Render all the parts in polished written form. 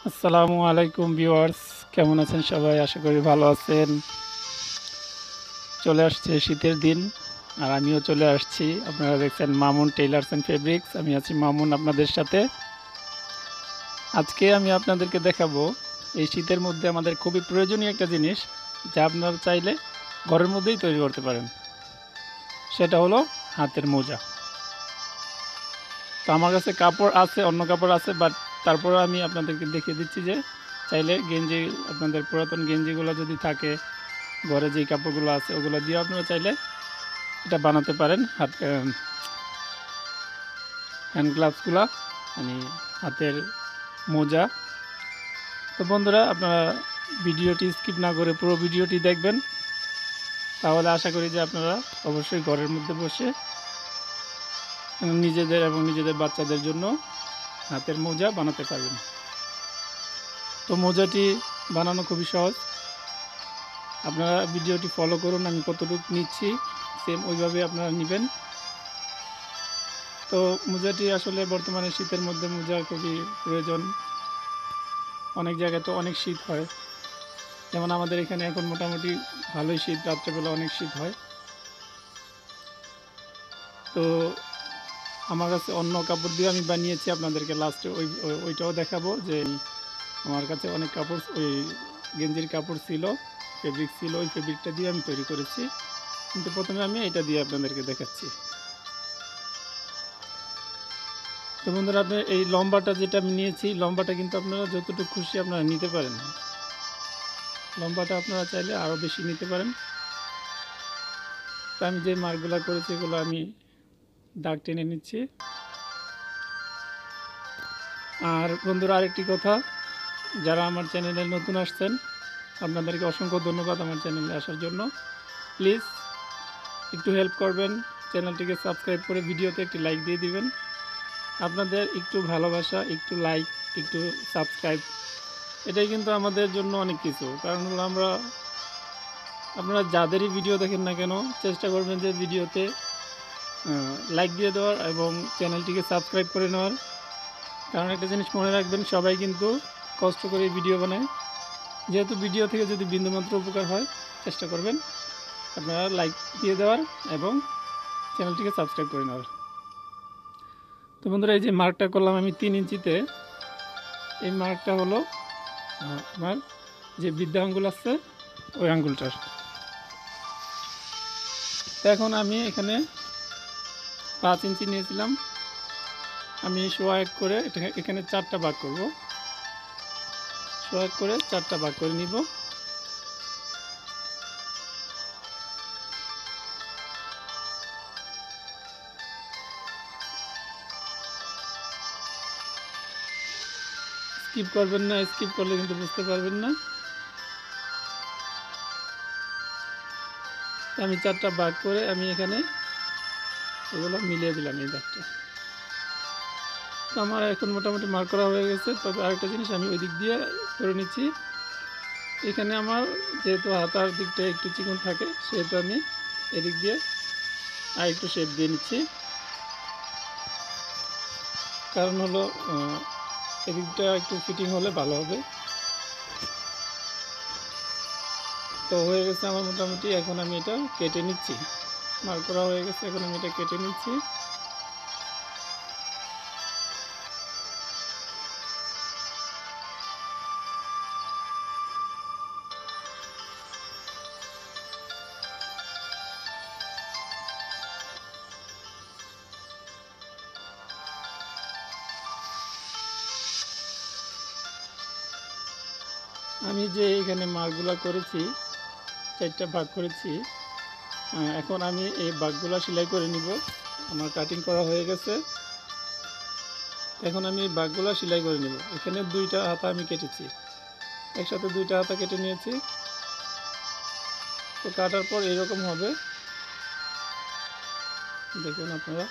আসসালামু আলাইকুম ভিউয়ার্স, কেমন আছেন সবাই? আশা করি ভালো আছেন। চলে আসছে শীতের দিন আর আমিও চলে আসছি। আপনারা দেখছেন মামুন টেইলার্স অ্যান্ড ফেব্রিক্স। আমি আছি মামুন আপনাদের সাথে। আজকে আমি আপনাদেরকে দেখাবো এই শীতের মধ্যে আমাদের খুবই প্রয়োজনীয় একটা জিনিস, যা আপনারা চাইলে ঘরের মধ্যেই তৈরি করতে পারেন। সেটা হলো হাতের মোজা। তো আমার কাছে কাপড় আছে, অন্য কাপড় আছে, বাট তারপরে আমি আপনাদেরকে দেখিয়ে দিচ্ছি যে চাইলে গেঞ্জি, আপনাদের পুরাতন গেঞ্জিগুলো যদি থাকে, ঘরে যেই কাপড়গুলো আছে ওগুলো দিয়ে আপনারা চাইলে এটা বানাতে পারেন। হ্যান্ড গ্লাভসগুলো, মানে হাতের মোজা। তো বন্ধুরা, আপনারা ভিডিওটি স্কিপ না করে পুরো ভিডিওটি দেখবেন, তাহলে আশা করি যে আপনারা অবশ্যই ঘরের মধ্যে বসে নিজেদের এবং নিজেদের বাচ্চাদের জন্য হাতের মোজা বানাতে পারবেন। তো মোজাটি বানানো খুবই সহজ। আপনারা ভিডিওটি ফলো করুন, আমি কতটুকু নিচ্ছি সেম ওইভাবে আপনারা নেবেন। তো মোজাটি আসলে বর্তমানে শীতের মধ্যে মোজা খুবই প্রয়োজন। অনেক জায়গায় তো অনেক শীত হয়, যেমন আমাদের এখানে এখন মোটামুটি ভালোই শীত, রাত্রেবেলা অনেক শীত হয়। তো আমার কাছে অন্য কাপড় দিয়ে আমি বানিয়েছি, আপনাদেরকে লাস্টে ওইটাও দেখাবো যে আমার কাছে অনেক কাপড়, ওই গেঞ্জির কাপড় ছিল, ফেব্রিক ছিল, ওই ফেব্রিকটা দিয়ে আমি তৈরি করেছি। কিন্তু প্রথমে আমি এটা দিয়ে আপনাদেরকে দেখাচ্ছি। তো বন্ধুরা, আপনার এই লম্বাটা যেটা আমি নিয়েছি, লম্বাটা কিন্তু আপনারা যতটুকু খুশি আপনারা নিতে পারেন। লম্বাটা আপনারা চাইলে আরও বেশি নিতে পারেন। তো আমি যে মার্কগুলো করেছি এগুলো আমি দাগ টেনে নিচ্ছি। আর বন্ধুরা, আরেকটি কথা, যারা আমার চ্যানেলে নতুন আসছেন আপনাদেরকে অসংখ্য ধন্যবাদ আমার চ্যানেলে আসার জন্য। প্লিজ একটু হেল্প করবেন, চ্যানেলটিকে সাবস্ক্রাইব করে ভিডিওতে একটি লাইক দিয়ে দিবেন। আপনাদের একটু ভালোবাসা, একটু লাইক, একটু সাবস্ক্রাইব, এটাই কিন্তু আমাদের জন্য অনেক কিছু। কারণ হলো আপনারা যাদেরই ভিডিও দেখেন না কেন, চেষ্টা করবেন যে ভিডিওতে লাইক দিয়ে দেওয়ার এবং চ্যানেলটিকে সাবস্ক্রাইব করে নেওয়ার। কারণ একটা জিনিস মনে রাখবেন, সবাই কিন্তু কষ্ট করে ভিডিও বানায়। যেহেতু ভিডিও থেকে যদি বিন্দুমাত্র উপকার হয়, চেষ্টা করবেন আপনারা লাইক দিয়ে দেওয়ার এবং চ্যানেলটিকে সাবস্ক্রাইব করে নেওয়ার। তো বন্ধুরা, এই যে মার্কটা করলাম আমি 3 ইঞ্চিতে, এই মার্কটা হলো আমার যে বৃদ্ধা আঙ্গুল আছে ওই আঙ্গুলটার। তো এখন আমি এখানে 5 ইঞ্চি নিয়েছিলাম, আমি সোয়া এক করে এখানে 4টা ভাগ করব। সোয়া এক করে 4টা ভাগ করে নিব। স্কিপ করবেন না, স্কিপ করলে কিন্তু বুঝতে পারবেন না। আমি 4টা ভাগ করে আমি এখানে এগুলো মিলিয়ে দিলাম, এই দাগটা। তো আমার এখন মোটামুটি মার্ক করা হয়ে গেছে। তবে আরেকটা জিনিস আমি ওই দিক দিয়ে করে নিচ্ছি। এখানে আমার যেহেতু হাতার দিকটা একটু চিকন থাকে, সেহেতু আমি এদিক দিয়ে আর একটু শেপ দিয়ে নিচ্ছি। কারণ হলো এদিকটা একটু ফিটিং হলে ভালো হবে। তো হয়ে গেছে আমার মোটামুটি। এখন আমি এটা কেটে নিচ্ছি, মার্ক করা হয়ে গেছে, এখন আমি এটা কেটে নিচ্ছি। আমি যে এখানে মার্কগুলো করেছি, 4টা ভাগ করেছি, এখন আমি এই ভাগগুলো সেলাই করে নিব। আমার কাটিং করা হয়ে গেছে, এখন আমি এই ভাগগুলো সেলাই করে নিব। এখানে 2টা হাতা আমি কেটেছি, একসাথে 2টা হাতা কেটে নিয়েছি। তো কাটার পর এরকম হবে, দেখুন আপনারা।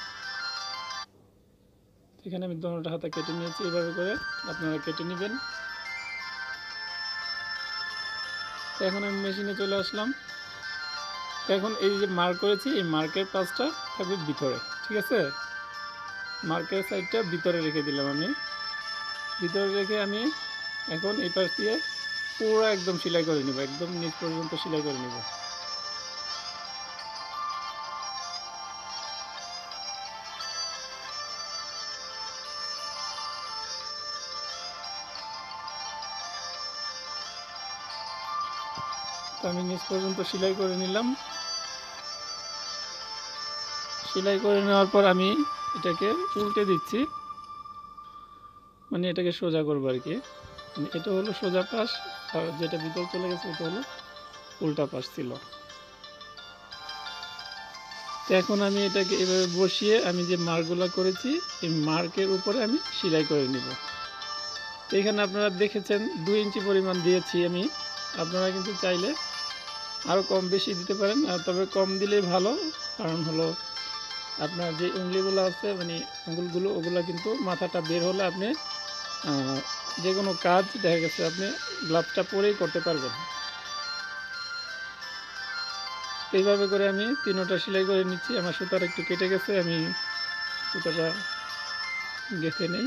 এখানে আমি দোনোটা হাতা কেটে নিয়েছি, এইভাবে করে আপনারা কেটে নেবেন। এখন আমি মেশিনে চলে আসলাম। এখন এই যে মার্ক করেছি, এই মার্কের পাশটা থাকবে ভিতরে, ঠিক আছে? মার্কের সাইডটা ভিতরে রেখে দিলাম আমি। ভিতরে রেখে আমি এখন এই পাশ দিয়ে পুরো একদম সেলাই করে নিব, একদম নিচ পর্যন্ত সেলাই করে নিব। তো আমি নিচ পর্যন্ত সেলাই করে নিলাম। সেলাই করে নেওয়ার পর আমি এটাকে উল্টে দিচ্ছি, মানে এটাকে সোজা করবো আর কি। মানে এটা হলো সোজা পাশ, আর যেটা ভিতর চলে গেছে ওটা হলো উল্টা পাশ ছিল। তো এখন আমি এটাকে এভাবে বসিয়ে আমি যে মার্কগুলো করেছি এই মার্কের উপরে আমি সেলাই করে নিব। তো এখানে আপনারা দেখেছেন 2 ইঞ্চি পরিমাণ দিয়েছি আমি, আপনারা কিন্তু চাইলে আরও কম বেশি দিতে পারেন, তবে কম দিলেই ভালো। কারণ হলো আপনার যে উঙ্গলিগুলো আছে মানে আঙুলগুলো ওগুলো কিন্তু মাথাটা বের হলে আপনি যে কোনো কাজ দেখা গেছে আপনি গ্লাভসটা পরেই করতে পারবেন। এইভাবে করে আমি 3টা সেলাই করে নিচ্ছি। আমার সুতাটা একটু কেটে গেছে, আমি সুতাটা গেঁথে নেই।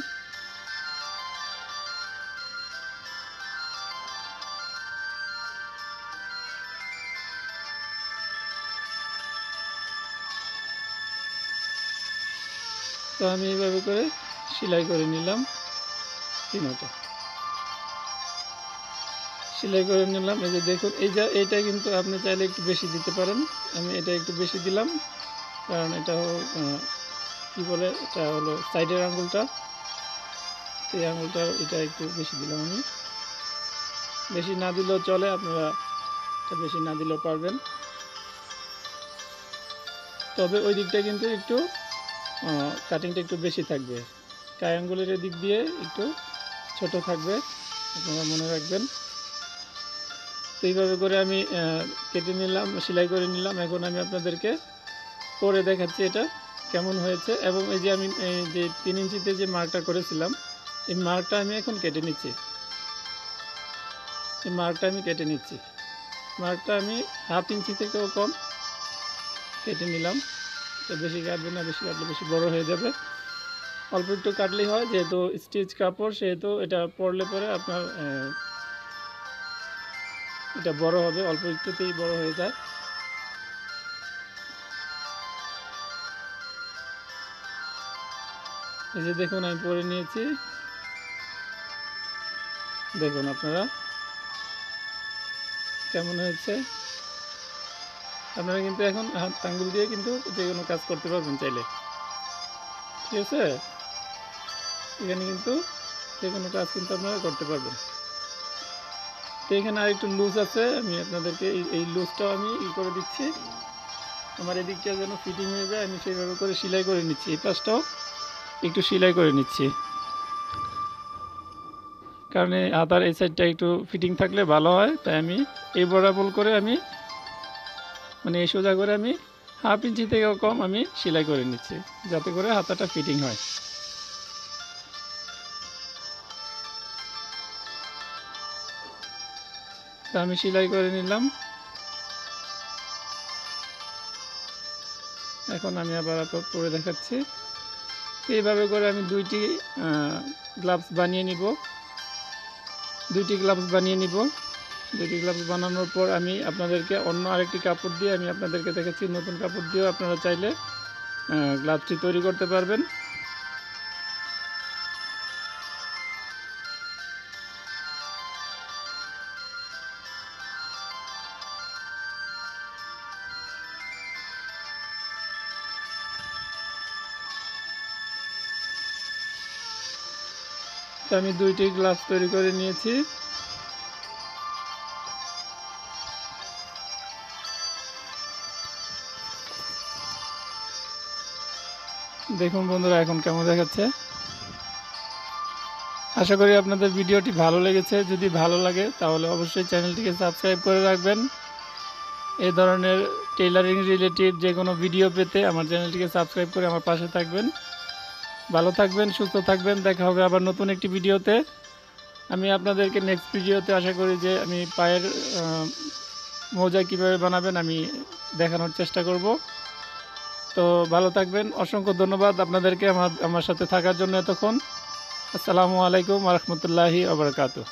তো আমি এইভাবে করে সেলাই করে নিলাম 3টা সেলাই করে নিলাম। এই যে দেখুন এইটা কিন্তু আপনি চাইলে একটু বেশি দিতে পারেন, আমি এটা একটু বেশি দিলাম কারণ এটা কি বলে, এটা হলো সাইডের আঙুলটা, এই আঙুলটা এটা একটু বেশি দিলাম আমি। বেশি না দিলেও চলে, আপনারা এটা বেশি না দিলেও পারবেন। তবে ওই দিকটা কিন্তু একটু কাটিংটা একটু বেশি থাকবে, ট্রায়াঙ্গুলের দিক দিয়ে একটু ছোট থাকবে, আপনারা মনে রাখবেন। তো এইভাবে করে আমি কেটে নিলাম, সেলাই করে নিলাম। এখন আমি আপনাদেরকে পরে দেখাচ্ছি এটা কেমন হয়েছে। এবং এই যে আমি এই যে 3 ইঞ্চিতে যে মার্কটা করেছিলাম এই মার্কটা আমি এখন কেটে নিচ্ছি। এই মার্কটা আমি কেটে নিচ্ছি, মার্কটা আমি 1/2 ইঞ্চি থেকেও কম কেটে নিলাম। তো বেশি কাটবে না, বেশি কাটলে বেশি বড় হয়ে যাবে। অল্প একটু কাটলেই হয়, যেহেতু স্টিচ কাপড় সেহেতু এটা পরলে পরে আপনার এটা বড় হবে, অল্প একটুতেই বড় হয়ে যায়। এই যে দেখুন আমি পরে নিয়েছি, দেখুন আপনারা কেমন হয়েছে। আপনারা কিন্তু এখন আঙ্গুল দিয়ে কিন্তু যে কোনো কাজ করতে পারবেন চাইলে, ঠিক আছে। এখানে কিন্তু যে কোনো কাজ কিন্তু আপনারা করতে পারবেন। তো এখানে আর একটু লুজ আছে, আমি আপনাদেরকে এই লুজটাও আমি করে দিচ্ছি, আমার এদিকটা যেন ফিটিং হয়ে যায়। আমি সেইভাবে করে সেলাই করে নিচ্ছি, এই পাশটাও একটু সেলাই করে নিচ্ছি, কারণ এই হাতার এই সাইডটা একটু ফিটিং থাকলে ভালো হয়। তাই আমি এই বরাবর করে আমি মানে এই সোজা করে আমি 1/2 ইঞ্চি থেকেও কম আমি সেলাই করে নিচ্ছি, যাতে করে হাতাটা ফিটিং হয়। তা আমি সেলাই করে নিলাম। এখন আমি আবার পরে দেখাচ্ছি। এইভাবে করে আমি 2টি গ্লাভস বানিয়ে নিব, 2টি গ্লাভস বানিয়ে নিব। 2টি গ্লাভস বানানোর পর আমি আপনাদেরকে অন্য আরেকটি কাপড় দিয়ে আমি আপনাদেরকে দেখাচ্ছি। নতুন কাপড় দিয়েও আপনারা চাইলে গ্লাভসটি তৈরি করতে পারবেন। তো আমি 2টি গ্লাভস তৈরি করে নিয়েছি। দেখুন বন্ধুরা এখন কেমন দেখাচ্ছে। আশা করি আপনাদের ভিডিওটি ভালো লেগেছে। যদি ভালো লাগে তাহলে অবশ্যই চ্যানেলটিকে সাবস্ক্রাইব করে রাখবেন। এই ধরনের টেইলারিং রিলেটিভ যে কোনো ভিডিও পেতে আমার চ্যানেলটিকে সাবস্ক্রাইব করে আমার পাশে থাকবেন। ভালো থাকবেন, সুস্থ থাকবেন। দেখা হবে আবার নতুন একটি ভিডিওতে। আমি আপনাদেরকে নেক্সট ভিডিওতে আশা করি যে আমি পায়ের মোজা কীভাবে বানাবেন আমি দেখানোর চেষ্টা করব। তো ভালো থাকবেন। অসংখ্য ধন্যবাদ আপনাদেরকে আমার সাথে থাকার জন্য এতক্ষণ। আসসালামু আলাইকুম ওয়া রাহমাতুল্লাহি ওয়া বারাকাতুহু।